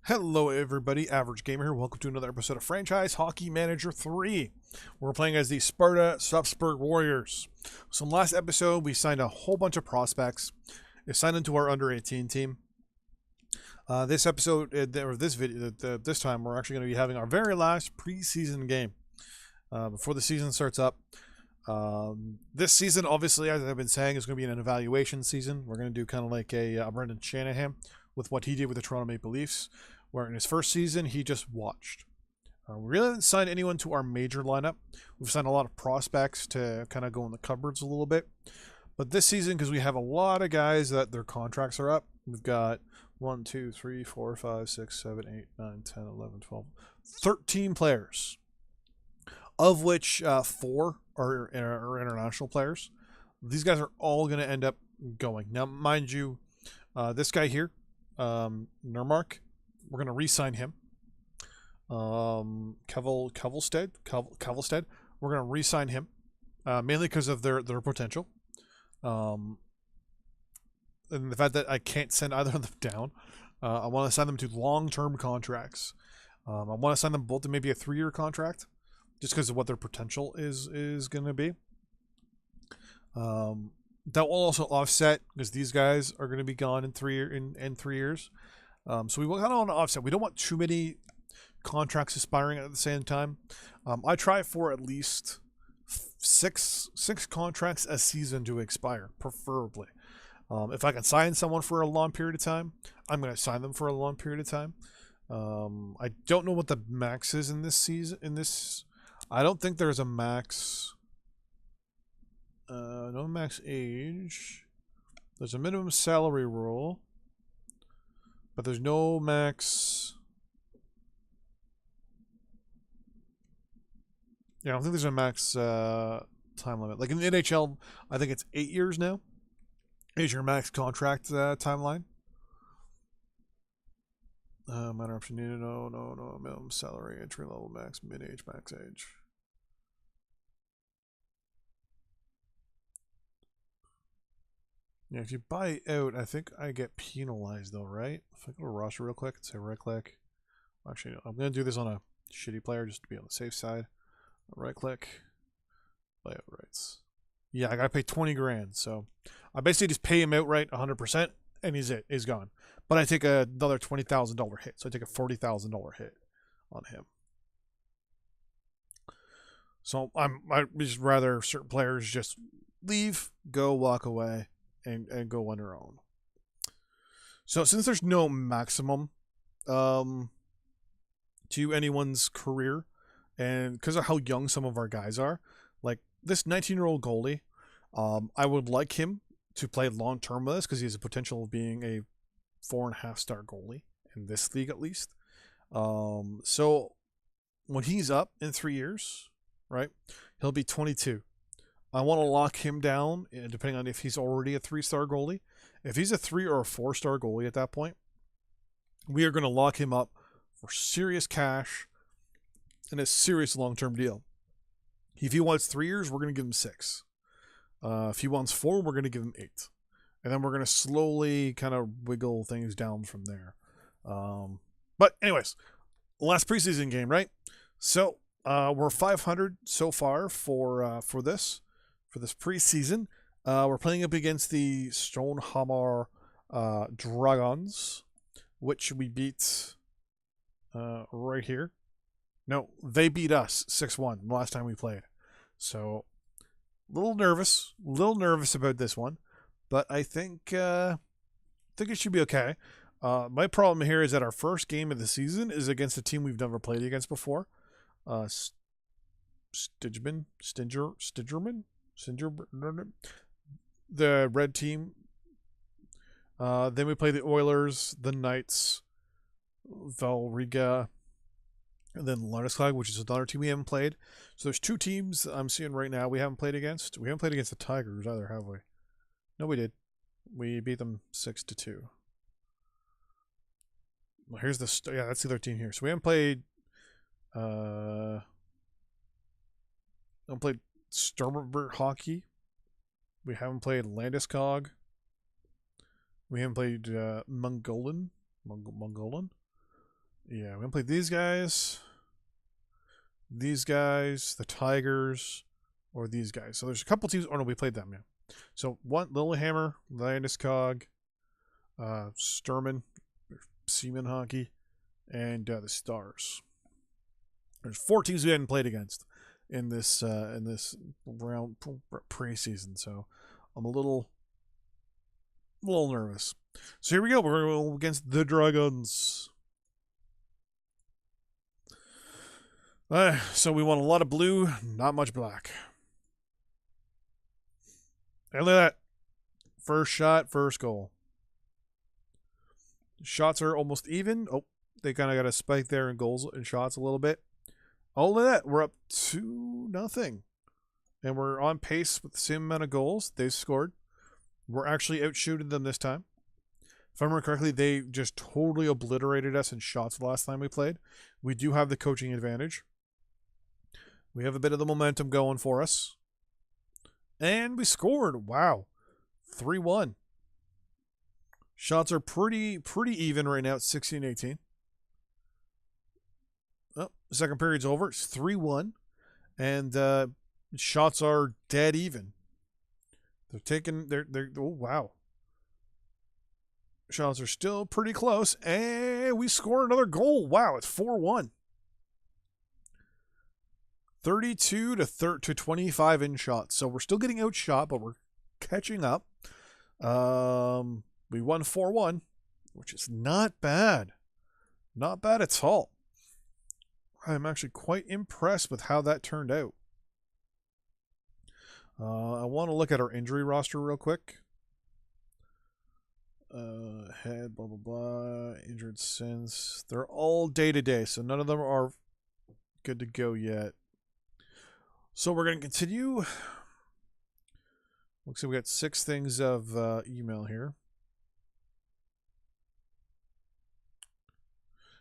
Hello everybody, Average Gamer here. Welcome to another episode of Franchise Hockey Manager 3. We're playing as the Sparta Sarpsborg Warriors. So in the last episode, we signed a whole bunch of prospects. They signed into our under-18 team. This episode, or this video, this time, we're actually going to be having our very last preseason game before the season starts up. This season, obviously, as I've been saying, is going to be an evaluation season. We're going to do kind of like a Brendan Shanahan with what he did with the Toronto Maple Leafs, where in his first season, he just watched. We really didn't sign anyone to our major lineup. We've signed a lot of prospects to kind of go in the cupboards a little bit. But this season, because we have a lot of guys that their contracts are up, we've got 1, 2, 3, 4, 5, 6, 7, 8, 9, 10, 11, 12, 13 players, of which 4 are international players. These guys are all going to end up going. Now, mind you, this guy here, Nurmark, we're going to re-sign him. Kavlstead, we're going to re-sign him, mainly because of their potential. And the fact that I can't send either of them down. I want to sign them to long-term contracts. I want to sign them both to maybe a 3-year contract, just because of what their potential is going to be. That will also offset because these guys are going to be gone in 3 years. So we kind of want to offset. We don't want too many contracts expiring at the same time. I try for at least six contracts a season to expire, preferably. If I can sign someone for a long period of time, I'm going to sign them for a long period of time. I don't know what the max is in this season. I don't think there's a max. No max age. There's a minimum salary rule, but there's no max. Yeah, I don't think there's a max time limit. Like in the NHL, I think it's 8 years now. Is your max contract timeline? Minor option needed. No. Minimum salary, entry level, max, mid age, max age. Yeah, if you buy out, I think I get penalized though, right? If I go to roster real quick and say right click. Actually, no, I'm going to do this on a shitty player just to be on the safe side. Right click. Buy out rights. Yeah, I got to pay 20 grand. So I basically just pay him outright 100% and he's gone. But I take another $20,000 hit. So I take a $40,000 hit on him. So I just rather certain players just leave, go, walk away, and go on their own. So since there's no maximum to anyone's career, and because of how young some of our guys are, like this 19-year-old goalie, I would like him to play long term with us because he has a potential of being a 4.5-star goalie in this league at least. So when he's up in 3 years, right, he'll be 22. I want to lock him down, depending on if he's already a 3-star goalie. If he's a 3 or a 4-star goalie at that point, we are going to lock him up for serious cash and a serious long-term deal. If he wants 3 years, we're going to give him 6. If he wants 4, we're going to give him 8. And then we're going to slowly kind of wiggle things down from there. But anyways, last preseason game, right? So we're 500 so far for this preseason. We're playing up against the Stonehammer Dragons, which we beat right here. No, they beat us 6-1 last time we played. So a little nervous about this one, but I think it should be okay. My problem here is that our first game of the season is against a team we've never played against before. Stigerman, the red team. Then we play the Oilers, the Knights, Valriga, and then Larnasklag, which is another team we haven't played. So there's 2 teams I'm seeing right now we haven't played against. We haven't played against the Tigers either, have we? No, we did. We beat them 6-2. Well, here's the that's the other team here. So we haven't played. I haven't played Stormbert Hockey. We haven't played Landeskog. We haven't played Mongolan. Yeah, we're gonna play these guys, the Tigers, or these guys. So there's a couple teams. Oh no, we played them. Yeah. So one Lillehammer, Landeskog, Sturman, Seaman Hockey, and the Stars. There's 4 teams we hadn't played against in this round preseason, so I'm a little nervous. So here we go. We're going to go against the Dragons. So we want a lot of blue, not much black. Hey, look at that. First shot, first goal. Shots are almost even. Oh, they kind of got a spike there in goals and shots a little bit. Oh, look at that. We're up 2-0. And we're on pace with the same amount of goals they've scored. We're actually outshooting them this time. If I remember correctly, they just totally obliterated us in shots the last time we played. We do have the coaching advantage. We have a bit of the momentum going for us. And we scored. Wow. 3-1. Shots are pretty even right now. It's 16-18. Oh, the second period's over. It's 3-1. And shots are dead even. They're taking... They're oh, wow. Shots are still pretty close. And we score another goal. Wow, it's 4-1. 32 to 25 in shots. So we're still getting outshot, but we're catching up. We won 4-1, which is not bad. Not bad at all. I'm actually quite impressed with how that turned out. I want to look at our injury roster real quick. Head, blah, blah, blah. Injured since. They're all day-to-day, so none of them are good to go yet. So we're going to continue. Looks like we got 6 things of email here.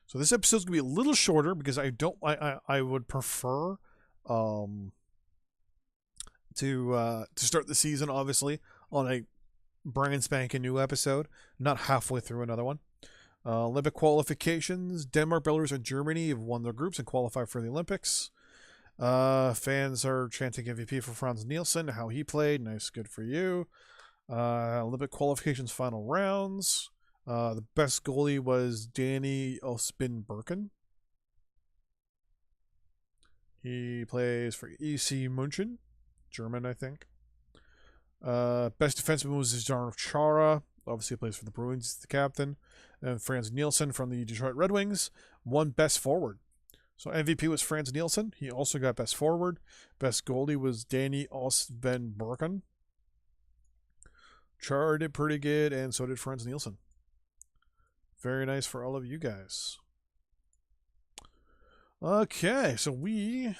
So this episode's gonna be a little shorter because I would prefer to start the season obviously on a brand spanking new episode, not halfway through another one. Olympic qualifications: Denmark, Belarus, and Germany have won their groups and qualified for the Olympics. Fans are chanting MVP for Franz Nielsen, how he played. Nice, good for you. Olympic qualifications final rounds. The best goalie was Danny Osbin-Birken. He plays for EC München, German, I think. Best defenseman was Zdeno Chara. Obviously, he plays for the Bruins, the captain. And Franz Nielsen from the Detroit Red Wings won best forward. So MVP was Franz Nielsen. He also got best forward. Best goalie was Danny Osbin-Birken. Chara did pretty good, and so did Franz Nielsen. Very nice for all of you guys. Okay, so we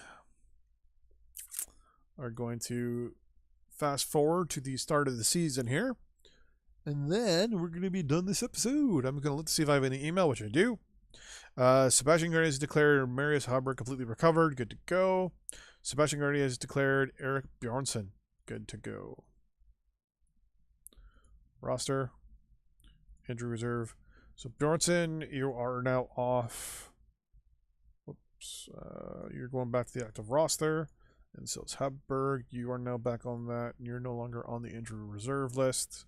are going to fast forward to the start of the season here. And then we're going to be done this episode. I'm going to look to see if I have any email, which I do. Sebastian Garnier has declared Marius Haber completely recovered. Good to go. Sebastian Garnier has declared Eric Bjornsson. Good to go. Roster. Injury reserve. So Bjornsson, you are now off. Whoops. You're going back to the active roster. And so it's Hubberg. You are now back on that. You're no longer on the injury reserve list.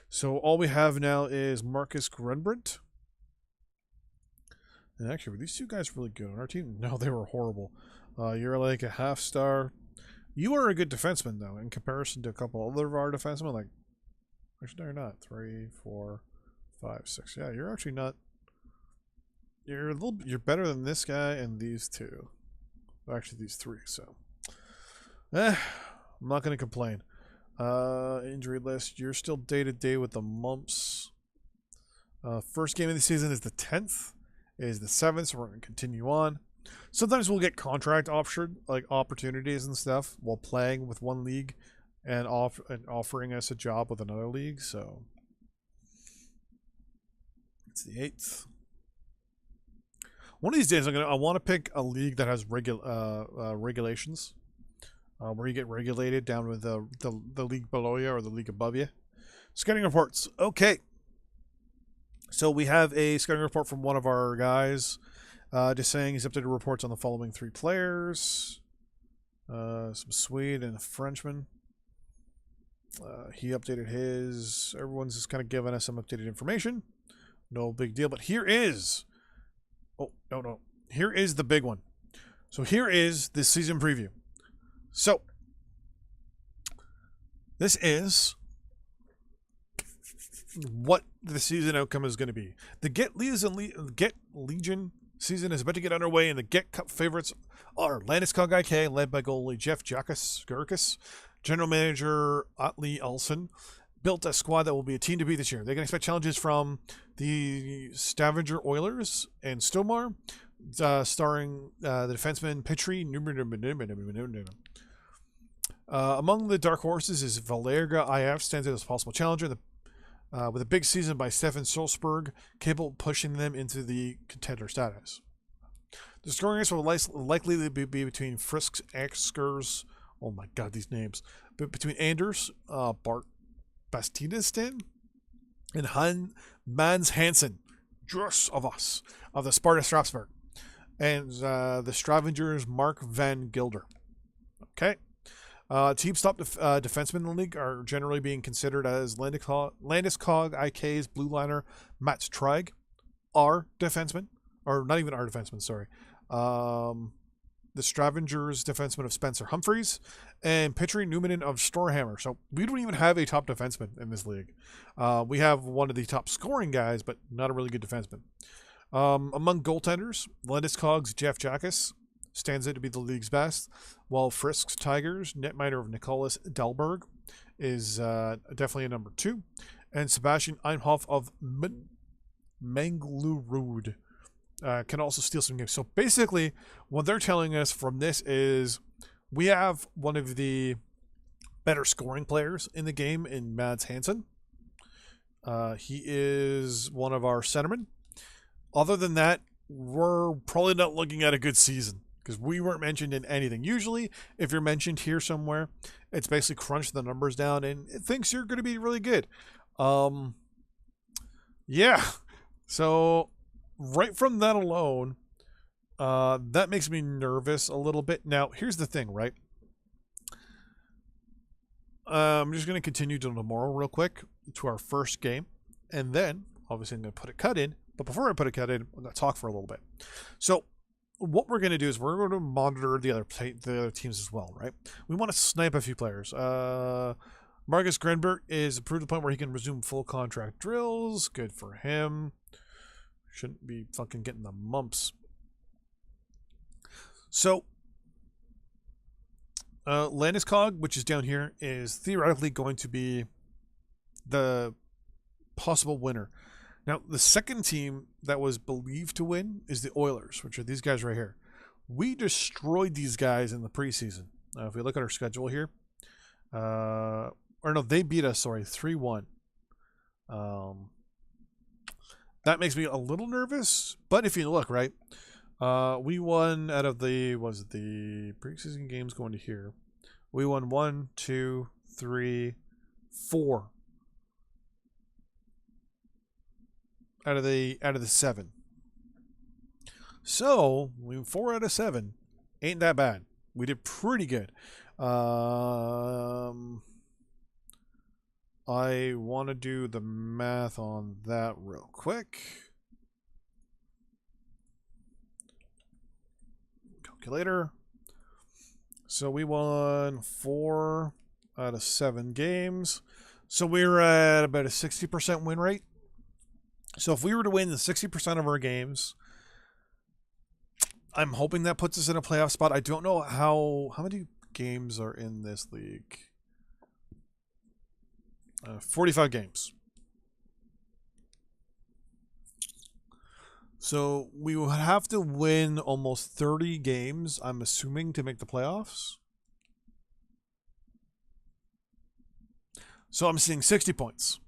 So all we have now is Marcus Grunbrandt. And actually, were these 2 guys really good on our team? No, they were horrible. You're like a half star. You are a good defenseman, though, in comparison to a couple other of our defensemen. Like, actually, no, you're not. 3, 4, 5, 6. Yeah, you're actually not. You're better than this guy and these 2. Actually, these 3. So, I'm not going to complain. Injury list. You're still day to day with the mumps. First game of the season is the 10th. Is the 7th, so we're going to continue on. Sometimes we'll get contract option like opportunities and stuff while playing with one league and offering us a job with another league. So it's the 8th. One of these days, I want to pick a league that has regulations, where you get regulated down with the league below you or the league above you. Scouting reports. Okay. So we have a scouting report from one of our guys. Just saying he's updated reports on the following 3 players. Some Swede and a Frenchman. He updated his. Everyone's just kind of giving us some updated information. No big deal. But here is. Oh, no. Here is the big one. So here is the season preview. So this is what the season outcome is going to be. The Get Legion season is about to get underway, and the Get Cup favorites are Landeskog IK, led by goalie Jeff Gurkis, general manager Atli Olsen, built a squad that will be a team to beat this year. They can expect challenges from the Stavanger Oilers and Stomar, starring the defenseman Petri. Among the dark horses is Valerga IF, stands out as a possible challenger. With a big season by Stefan Sarpsborg, capable of pushing them into the contender status. The scoring race will likely be between Frisks, Axkers, oh my god, these names, but between Anders, Bart Bastinistin, and Mans Hansen, just of us, of the Sparta Sarpsborg, and the Stravengers Mark Van Gilder. Okay. Team top defensemen in the league are generally being considered as Landeskog IK's blue liner Mats Trygg, our defenseman, or not even our defenseman, sorry. The Stravengers defenseman of Spencer Humphreys, and Petri Numanen of Storhammer. So we don't even have a top defenseman in this league. We have one of the top scoring guys, but not a really good defenseman. Among goaltenders, Landeskog's Jeff Jackas stands out to be the league's best, while Frisk's Tigers netminder of Nicholas Dahlberg is definitely a number 2, and Sebastian Einhoff of Manglerud can also steal some games. So basically, what they're telling us from this is we have one of the better scoring players in the game in Mads Hansen. He is one of our centermen. Other than that, we're probably not looking at a good season, because we weren't mentioned in anything. Usually, if you're mentioned here somewhere, it's basically crunch the numbers down and it thinks you're going to be really good. Yeah. So, right from that alone, that makes me nervous a little bit. Now, here's the thing, right? I'm just going to continue to tomorrow real quick to our first game. And then, obviously, I'm going to put a cut in. But before I put a cut in, I'm going to talk for a little bit. So, what we're going to do is we're going to monitor the other teams as well, right? We want to snipe a few players. Marcus Grenberg is approved to the point where he can resume full contract drills. Good for him. Shouldn't be fucking getting the mumps. So, Landeskog, which is down here, is theoretically going to be the possible winner. Now, the second team that was believed to win is the Oilers, which are these guys right here. We destroyed these guys in the preseason. If we look at our schedule here, or no, they beat us, 3-1. That makes me a little nervous, but if you look, right, we won out of the preseason games going to here. We won 1, 2, 3, 4. Out of the 7. So, 4 out of 7 ain't that bad. We did pretty good. I want to do the math on that real quick. Calculator. So we won 4 out of 7 games. So we were at about a 60% win rate. So if we were to win the 60% of our games, I'm hoping that puts us in a playoff spot. I don't know how many games are in this league. 45 games. So we would have to win almost 30 games, I'm assuming, to make the playoffs. So I'm seeing 60 points.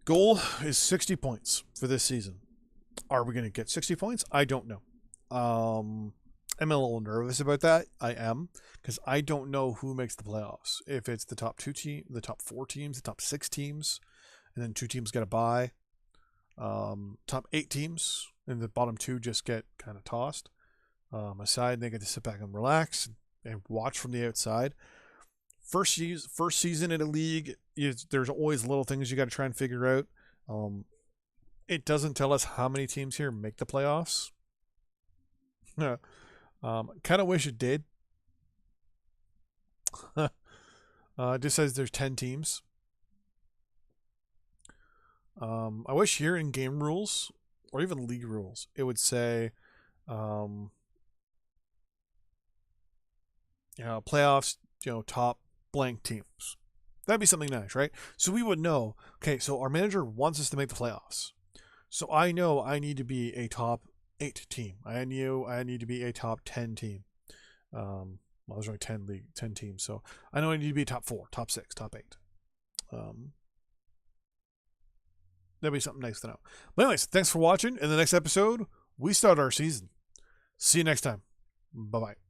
Goal is 60 points for this season. Are we going to get 60 points? I don't know. I'm a little nervous about that. I am, because I don't know who makes the playoffs. If it's the top 2 teams, the top 4 teams, the top 6 teams, and then 2 teams get a bye. Top 8 teams, and the bottom 2 just get kind of tossed aside, and they get to sit back and relax and watch from the outside. First season in a league, there's always little things you got to try and figure out. It doesn't tell us how many teams here make the playoffs. Kind of wish it did. It just says there's 10 teams. I wish here in game rules or even league rules, it would say, playoffs, top blank teams. That'd be something nice, right? So we would know, okay, so our manager wants us to make the playoffs. So I know I need to be a top 8 team. I need to be a top 10 team. There's only 10 teams, so I know I need to be top 4, top 6, top 8. That'd be something nice to know. But anyways, thanks for watching. In the next episode, we start our season. See you next time. Bye-bye.